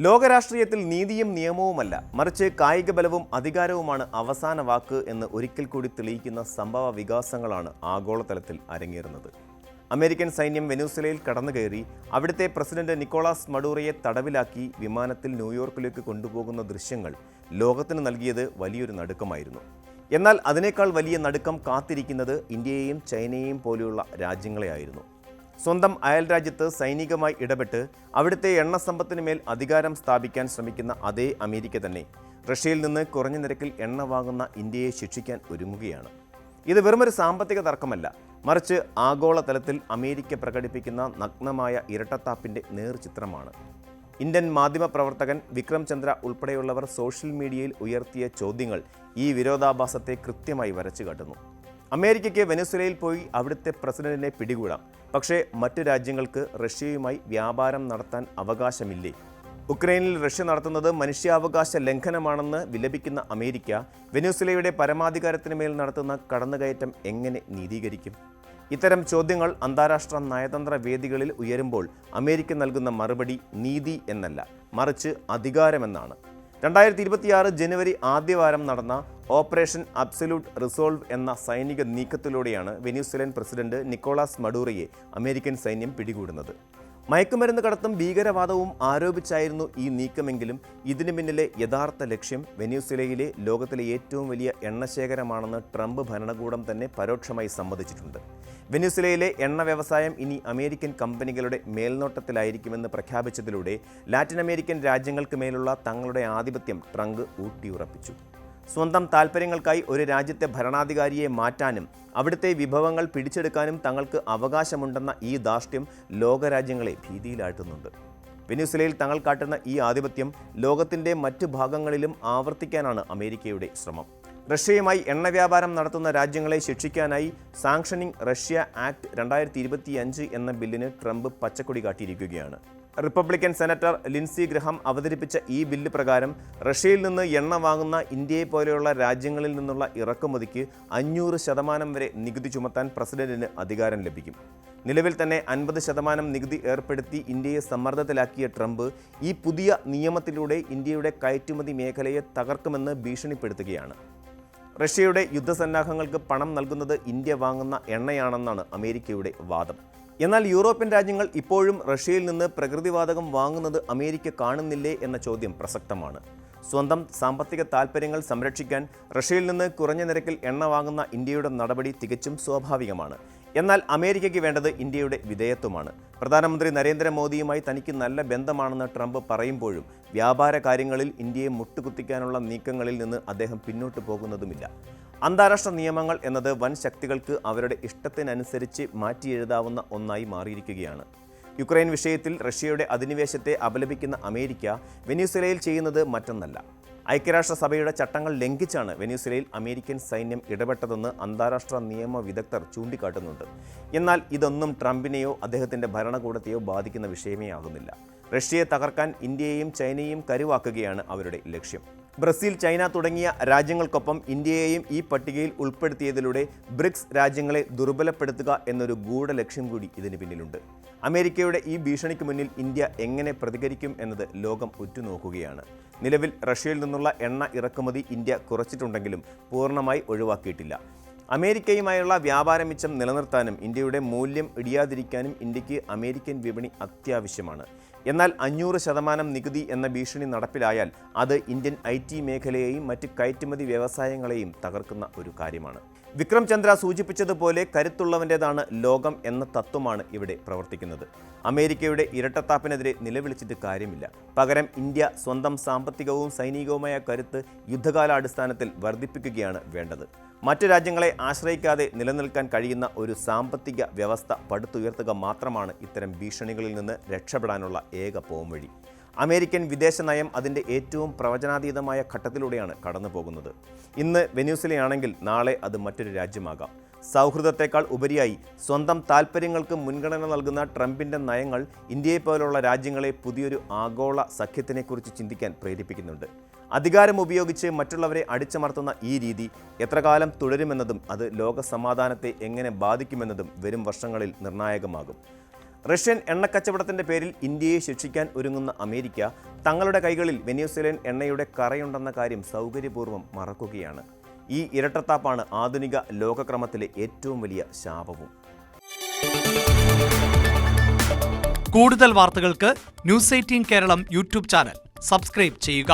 ലോകരാഷ്ട്രീയത്തിൽ നീതിയും നിയമവുമല്ല, മറിച്ച് കായിക ബലവും അധികാരവുമാണ് അവസാന വാക്ക് എന്ന് ഒരിക്കൽ കൂടി തെളിയിക്കുന്ന സംഭവ വികാസങ്ങളാണ് ആഗോളതലത്തിൽ അരങ്ങേറുന്നത്. അമേരിക്കൻ സൈന്യം വെനസ്വേലയിൽ കടന്നുകയറി അവിടുത്തെ പ്രസിഡന്റ് നിക്കോളാസ് മഡൂറോയെ തടവിലാക്കി വിമാനത്തിൽ ന്യൂയോർക്കിലേക്ക് കൊണ്ടുപോകുന്ന ദൃശ്യങ്ങൾ ലോകത്തിന് നൽകിയത് വലിയൊരു നടുക്കമായിരുന്നു. എന്നാൽ അതിനേക്കാൾ വലിയ നടുക്കം കാത്തിരിക്കുന്നത് ഇന്ത്യയെയും ചൈനയെയും പോലെയുള്ള രാജ്യങ്ങളെയായിരുന്നു. സ്വന്തം അയൽരാജ്യത്ത് സൈനികമായി ഇടപെട്ട് അവിടുത്തെ എണ്ണസമ്പത്തിന് മേൽ അധികാരം സ്ഥാപിക്കാൻ ശ്രമിക്കുന്ന അതേ അമേരിക്ക തന്നെ റഷ്യയിൽ നിന്ന് കുറഞ്ഞ നിരക്കിൽ എണ്ണ വാങ്ങുന്ന ഇന്ത്യയെ ശിക്ഷിക്കാൻ ഒരുങ്ങുകയാണ്. ഇത് വെറുമൊരു സാമ്പത്തിക തർക്കമല്ല, മറിച്ച് ആഗോളതലത്തിൽ അമേരിക്ക പ്രകടിപ്പിക്കുന്ന നഗ്നമായ ഇരട്ടത്താപ്പിൻ്റെ നേർചിത്രമാണ്. ഇന്ത്യൻ മാധ്യമപ്രവർത്തകൻ വിക്രം ചന്ദ്ര ഉൾപ്പെടെയുള്ളവർ സോഷ്യൽ മീഡിയയിൽ ഉയർത്തിയ ചോദ്യങ്ങൾ ഈ വിരോധാഭാസത്തെ കൃത്യമായി വരച്ചു കാട്ടുന്നു. അമേരിക്കയ്ക്ക് വെനസ്വേലയിൽ പോയി അവിടുത്തെ പ്രസിഡന്റിനെ പിടികൂടാം, പക്ഷേ മറ്റു രാജ്യങ്ങൾക്ക് റഷ്യയുമായി വ്യാപാരം നടത്താൻ അവകാശമില്ലേ? ഉക്രൈനിൽ റഷ്യ നടത്തുന്നത് മനുഷ്യാവകാശ ലംഘനമാണെന്ന് വിലപിക്കുന്ന അമേരിക്ക വെനസ്വേലയുടെ പരമാധികാരത്തിന് മേൽ നടത്തുന്ന കടന്നുകയറ്റം എങ്ങനെ നീതീകരിക്കും? ഇത്തരം ചോദ്യങ്ങൾ അന്താരാഷ്ട്ര നയതന്ത്ര വേദികളിൽ ഉയരുമ്പോൾ അമേരിക്ക നൽകുന്ന മറുപടി നീതി എന്നല്ല, മറിച്ച് അധികാരമെന്നാണ്. 2026 ജനുവരി ആദ്യവാരം നടന്ന ഓപ്പറേഷൻ അബ്സല്യൂട്ട് റിസോൾവ് എന്ന സൈനിക നീക്കത്തിലൂടെയാണ് വെനസ്വേലൻ പ്രസിഡന്റ് നിക്കോളാസ് മഡൂറോയെ അമേരിക്കൻ സൈന്യം പിടികൂടുന്നത്. മയക്കുമരുന്ന് കടത്തും ഭീകരവാദവും ആരോപിച്ചായിരുന്നു ഈ നീക്കമെങ്കിലും ഇതിനു പിന്നിലെ യഥാർത്ഥ ലക്ഷ്യം വെനസ്വേലയിലെ ലോകത്തിലെ ഏറ്റവും വലിയ എണ്ണശേഖരമാണെന്ന് ട്രംപ് ഭരണകൂടം തന്നെ പരോക്ഷമായി സമ്മതിച്ചിട്ടുണ്ട്. വെനസ്വേലയിലെ എണ്ണ വ്യവസായം ഇനി അമേരിക്കൻ കമ്പനികളുടെ മേൽനോട്ടത്തിലായിരിക്കുമെന്ന് പ്രഖ്യാപിച്ചതിലൂടെ ലാറ്റിൻ അമേരിക്കൻ രാജ്യങ്ങൾക്ക് മേലുള്ള തങ്ങളുടെ ആധിപത്യം ട്രംപ് ഊട്ടിയുറപ്പിച്ചു. സ്വന്തം താൽപ്പര്യങ്ങൾക്കായി ഒരു രാജ്യത്തെ ഭരണാധികാരിയെ മാറ്റാനും അവിടുത്തെ വിഭവങ്ങൾ പിടിച്ചെടുക്കാനും തങ്ങൾക്ക് അവകാശമുണ്ടെന്ന ഈ ധാർഷ്ട്യം ലോകരാജ്യങ്ങളെ ഭീതിയിലാഴ്ത്തുന്നുണ്ട്. വെനസ്വേലയിൽ തങ്ങൾ കാട്ടുന്ന ഈ ആധിപത്യം ലോകത്തിൻ്റെ മറ്റ് ഭാഗങ്ങളിലും ആവർത്തിക്കാനാണ് അമേരിക്കയുടെ ശ്രമം. റഷ്യയുമായി എണ്ണ വ്യാപാരം നടത്തുന്ന രാജ്യങ്ങളെ ശിക്ഷിക്കാനായി സാങ്ഷനിങ് റഷ്യ ആക്ട് 2025 എന്ന ബില്ലിന് ട്രംപ് പച്ചക്കൊടി കാട്ടിയിരിക്കുകയാണ്. റിപ്പബ്ലിക്കൻ സെനറ്റർ ലിൻസി ഗ്രഹാം അവതരിപ്പിച്ച ഈ ബില്ല് പ്രകാരം റഷ്യയിൽ നിന്ന് എണ്ണ വാങ്ങുന്ന ഇന്ത്യയെ പോലെയുള്ള രാജ്യങ്ങളിൽ നിന്നുള്ള ഇറക്കുമതിക്ക് 500% വരെ നികുതി ചുമത്താൻ പ്രസിഡന്റിന് അധികാരം ലഭിക്കും. നിലവിൽ തന്നെ 50% നികുതി ഏർപ്പെടുത്തി ഇന്ത്യയെ സമ്മർദ്ദത്തിലാക്കിയ ട്രംപ് ഈ പുതിയ നിയമത്തിലൂടെ ഇന്ത്യയുടെ കയറ്റുമതി മേഖലയെ തകർക്കുമെന്ന് ഭീഷണിപ്പെടുത്തുകയാണ്. റഷ്യയുടെ യുദ്ധസന്നാഹങ്ങൾക്ക് പണം നൽകുന്നത് ഇന്ത്യ വാങ്ങുന്ന എണ്ണയാണെന്നാണ് അമേരിക്കയുടെ വാദം. എന്നാൽ യൂറോപ്യൻ രാജ്യങ്ങൾ ഇപ്പോഴും റഷ്യയിൽ നിന്ന് പ്രകൃതിവാതകം വാങ്ങുന്നത് അമേരിക്ക കാണുന്നില്ലേ എന്ന ചോദ്യം പ്രസക്തമാണ്. സ്വന്തം സാമ്പത്തിക താൽപ്പര്യങ്ങൾ സംരക്ഷിക്കാൻ റഷ്യയിൽ നിന്ന് കുറഞ്ഞ നിരക്കിൽ എണ്ണ വാങ്ങുന്ന ഇന്ത്യയുടെ നടപടി തികച്ചും സ്വാഭാവികമാണ്. എന്നാൽ അമേരിക്കയ്ക്ക് വേണ്ടത് ഇന്ത്യയുടെ വിധേയത്വമാണ്. പ്രധാനമന്ത്രി നരേന്ദ്രമോദിയുമായി തനിക്ക് നല്ല ബന്ധമാണെന്ന് ട്രംപ് പറയുമ്പോഴും വ്യാപാര കാര്യങ്ങളിൽ ഇന്ത്യയെ മുട്ടുകുത്തിക്കാനുള്ള നീക്കങ്ങളിൽ നിന്ന് അദ്ദേഹം പിന്നോട്ട് പോകുന്നതുമില്ല. അന്താരാഷ്ട്ര നിയമങ്ങൾ എന്നത് വൻ ശക്തികൾക്ക് അവരുടെ ഇഷ്ടത്തിനനുസരിച്ച് മാറ്റിയെഴുതാവുന്ന ഒന്നായി മാറിയിരിക്കുകയാണ്. യുക്രൈൻ വിഷയത്തിൽ റഷ്യയുടെ അധിനിവേശത്തെ അപലപിക്കുന്ന അമേരിക്ക വെനസ്വേലയിൽ ചെയ്യുന്നത് മറ്റൊന്നല്ല. ഐക്യരാഷ്ട്രസഭയുടെ ചട്ടങ്ങൾ ലംഘിച്ചാണ് വെനസ്വേലയിൽ അമേരിക്കൻ സൈന്യം ഇടപെട്ടതെന്ന് അന്താരാഷ്ട്ര നിയമ വിദഗ്ധർ ചൂണ്ടിക്കാട്ടുന്നുണ്ട്. എന്നാൽ ഇതൊന്നും ട്രംപിനെയോ അദ്ദേഹത്തിൻ്റെ ഭരണകൂടത്തെയോ ബാധിക്കുന്ന വിഷയമേ ആകുന്നില്ല. റഷ്യയെ തകർക്കാൻ ഇന്ത്യയെയും ചൈനയെയും കരുവാക്കുകയാണ് അവരുടെ ലക്ഷ്യം. ബ്രസീൽ, ചൈന തുടങ്ങിയ രാജ്യങ്ങൾക്കൊപ്പം ഇന്ത്യയെയും ഈ പട്ടികയിൽ ഉൾപ്പെടുത്തിയതിലൂടെ ബ്രിക്സ് രാജ്യങ്ങളെ ദുർബലപ്പെടുത്തുക എന്നൊരു ഗൂഢലക്ഷ്യം കൂടി ഇതിന് പിന്നിലുണ്ട്. അമേരിക്കയുടെ ഈ ഭീഷണിക്ക് മുന്നിൽ ഇന്ത്യ എങ്ങനെ പ്രതികരിക്കും എന്നത് ലോകം ഉറ്റുനോക്കുകയാണ്. നിലവിൽ റഷ്യയിൽ നിന്നുള്ള എണ്ണ ഇറക്കുമതി ഇന്ത്യ കുറച്ചിട്ടുണ്ടെങ്കിലും പൂർണ്ണമായി ഒഴിവാക്കിയിട്ടില്ല. അമേരിക്കയുമായുള്ള വ്യാപാര മിച്ചം നിലനിർത്താനും ഇന്ത്യയുടെ മൂല്യം ഇടിയാതിരിക്കാനും ഇന്ത്യക്ക് അമേരിക്കൻ വിപണി അത്യാവശ്യമാണ്. എന്നാൽ 500% നികുതി എന്ന ഭീഷണി നടപ്പിലായാൽ അത് ഇന്ത്യൻ IT മേഖലയെയും മറ്റ് കയറ്റുമതി വ്യവസായങ്ങളെയും തകർക്കുന്ന ഒരു കാര്യമാണ്. വിക്രം ചന്ദ്ര സൂചിപ്പിച്ചതുപോലെ കരുത്തുള്ളവൻ്റേതാണ് ലോകം എന്ന തത്വമാണ് ഇവിടെ പ്രവർത്തിക്കുന്നത്. അമേരിക്കയുടെ ഇരട്ടത്താപ്പിനെതിരെ നിലവിളിച്ചിട്ട് കാര്യമില്ല. പകരം ഇന്ത്യ സ്വന്തം സാമ്പത്തികവും സൈനികവുമായ കരുത്ത് യുദ്ധകാലാടിസ്ഥാനത്തിൽ വർദ്ധിപ്പിക്കുകയാണ് വേണ്ടത്. മറ്റു രാജ്യങ്ങളെ ആശ്രയിക്കാതെ നിലനിൽക്കാൻ കഴിയുന്ന ഒരു സാമ്പത്തിക വ്യവസ്ഥ പടുത്തുയർത്തുക മാത്രമാണ് ഇത്തരം ഭീഷണികളിൽ നിന്ന് രക്ഷപ്പെടാനുള്ള ഏക പോംവഴി. അമേരിക്കൻ വിദേശ നയം അതിൻ്റെ ഏറ്റവും പ്രവചനാതീതമായ ഘട്ടത്തിലൂടെയാണ് കടന്നു പോകുന്നത്. ഇന്ന് വെനസ്വേലയാണെങ്കിൽ നാളെ അത് മറ്റൊരു രാജ്യമാകാം. സൗഹൃദത്തെക്കാൾ ഉപരിയായി സ്വന്തം താൽപ്പര്യങ്ങൾക്ക് മുൻഗണന നൽകുന്ന ട്രംപിൻ്റെ നയങ്ങൾ ഇന്ത്യയെപ്പോലുള്ള രാജ്യങ്ങളെ പുതിയൊരു ആഗോള സഖ്യത്തിനെക്കുറിച്ച് ചിന്തിക്കാൻ പ്രേരിപ്പിക്കുന്നുണ്ട്. അധികാരം ഉപയോഗിച്ച് മറ്റുള്ളവരെ അടിച്ചമർത്തുന്ന ഈ രീതി എത്രകാലം തുടരുമെന്നതും അത് ലോക സമാധാനത്തെ എങ്ങനെ ബാധിക്കുമെന്നതും വരും വർഷങ്ങളിൽ നിർണായകമാകും. റഷ്യൻ എണ്ണക്കച്ചവടത്തിന്റെ പേരിൽ ഇന്ത്യയെ ശിക്ഷിക്കാൻ ഒരുങ്ങുന്ന അമേരിക്ക തങ്ങളുടെ കൈകളിൽ വെനസ്വേലൻ എണ്ണയുടെ കറയുണ്ടെന്ന കാര്യം സൗകര്യപൂർവ്വം മറക്കുകയാണ്. ഈ ഇരട്ടത്താപ്പാണ് ആധുനിക ലോകക്രമത്തിലെ ഏറ്റവും വലിയ ശാപവും. കൂടുതൽ വാർത്തകൾക്ക് news 18 Keralam YouTube channel subscribe ചെയ്യുക.